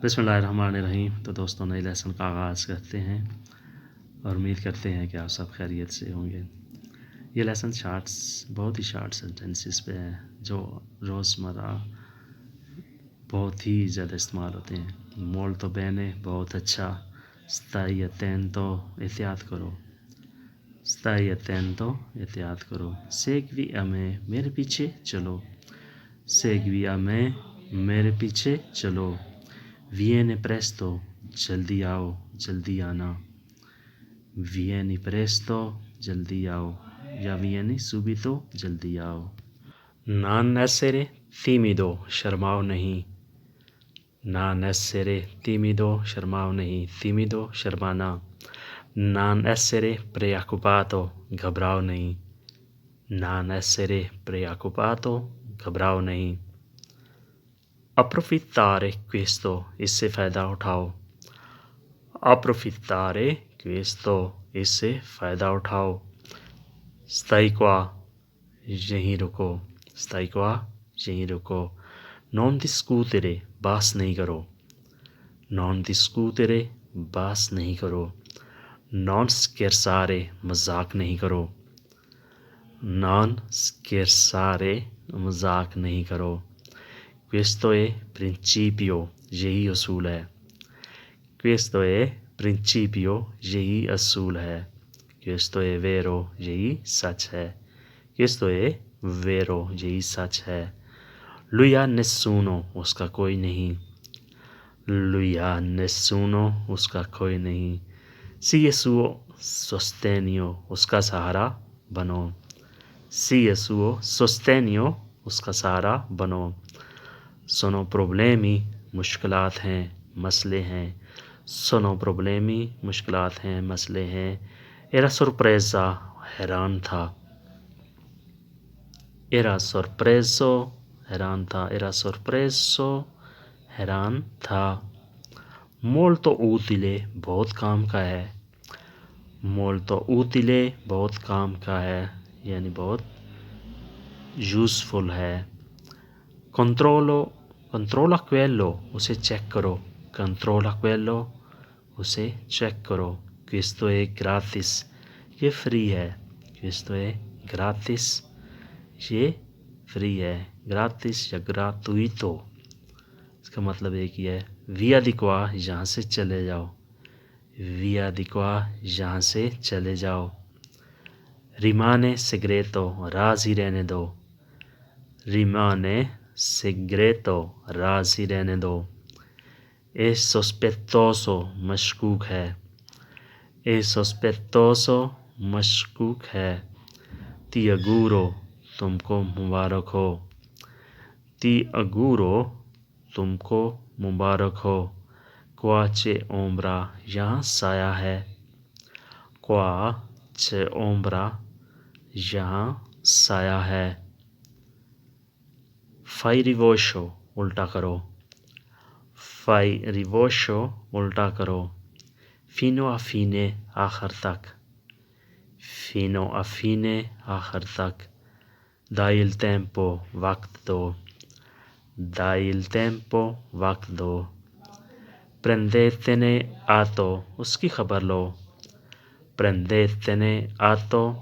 بسم اللہ الرحمن الرحیم۔ تو دوستوں نئے لیسن کا آغاز کرتے ہیں اور امید کرتے ہیں کہ آپ سب خیریت سے ہوں گے۔ یہ لیسن بہت ہی شارٹ سینٹنسز پہ ہیں جو روزمرہ بہت ہی زیادہ استعمال ہوتے ہیں۔ مولتو بینے بہت اچھا، stai attento احتیاط کرو، stai attento احتیاط کرو، segui a me میرے پیچھے چلو، segui a me میرے پیچھے چلو، vieni presto جلدی آؤ، جلدی آنا، vieni presto جلدی آؤ یا vieni subito جلدی آؤ۔ non essere timido شرماؤ نہیں، non essere timido شرماؤ نہیں، timido شرمانا، non essere preoccupato گھبراؤ نہیں، non essere preoccupato گھبراؤ نہیں۔ approfittare questo اس سے فائدہ اٹھاؤ، approfittare questo اس سے فائدہ اٹھاؤ۔ stai qua یہیں رکو، stai qua یہیں رکو۔ non discutere بحث نہیں کرو، non discutere بحث نہیں کرو۔ non scherzare مذاق نہیں کرو، non scherzare مذاق نہیں کرو۔ questo è principio یہی اصول ہے، questo è principio یہی اصول ہے۔ questo è vero یہی سچ ہے، questo è vero یہی سچ ہے۔ lui ha nessuno اس کا کوئی نہیں، lui ha nessuno اس کا کوئی نہیں۔ sii suo sostegno اس کا سہارا بنو، sii suo sostegno اس کا سہارا بنو۔ sono problemi مشکلات ہیں، مسئلے ہیں، sono problemi مشکلات ہیں، مسئلے ہیں۔ era sorpresa حیران تھا، era sorpreso حیران تھا، era sorpreso حیران تھا۔ molto utile بہت کام کا ہے، molto utile بہت کام کا ہے یعنی بہت یوزفل ہے۔ controlla quello اسے چیک کرو، controlla quello اسے چیک کرو۔ questo è gratis یہ فری ہے، questo è gratis یہ فری ہے، gratis یا gratuito اس کا مطلب ایک ہی ہے۔ via di qua یہاں سے چلے جاؤ، via di qua یہاں سے چلے جاؤ۔ rimane segreto راز ہی رہنے دو، rimane segreto راز ہی رہنے دو۔ è sospettoso مشکوک ہے، è sospettoso مشکوک ہے۔ ti auguro تم کو مبارک ہو، ti auguro تم کو مبارک ہو۔ qua c'è ombra یہاں سایہ ہے، qua c'è ombra یہاں سایہ ہے۔ fai rovescio الٹا کرو، fai rovescio الٹا کرو۔ fino a fine آخر تک، fino a fine آخر تک۔ dai il tempo وقت دو، dai il tempo وقت دو۔ prendetene atto اس کی خبر لو، prendetene atto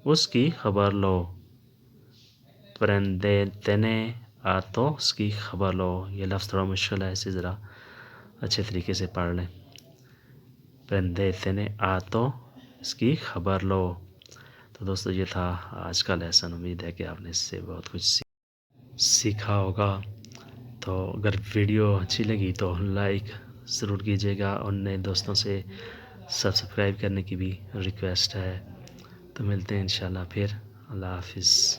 اس کی خبر لو، prendetene atto اس کی خبر لو۔ یہ لفظ تھوڑا مشکل ہے، اسے ذرا اچھے طریقے سے پڑھ لیں۔ prendetene atto اس کی خبر لو۔ تو دوستو یہ تھا آج کا لیسن، امید ہے کہ آپ نے اس سے بہت کچھ سیکھا ہوگا۔ تو اگر ویڈیو اچھی لگی تو لائک ضرور کیجیے گا اور نئے دوستوں سے سبسکرائب کرنے کی بھی ریکویسٹ ہے۔ تو ملتے ہیں انشاءاللہ پھر، اللہ حافظ۔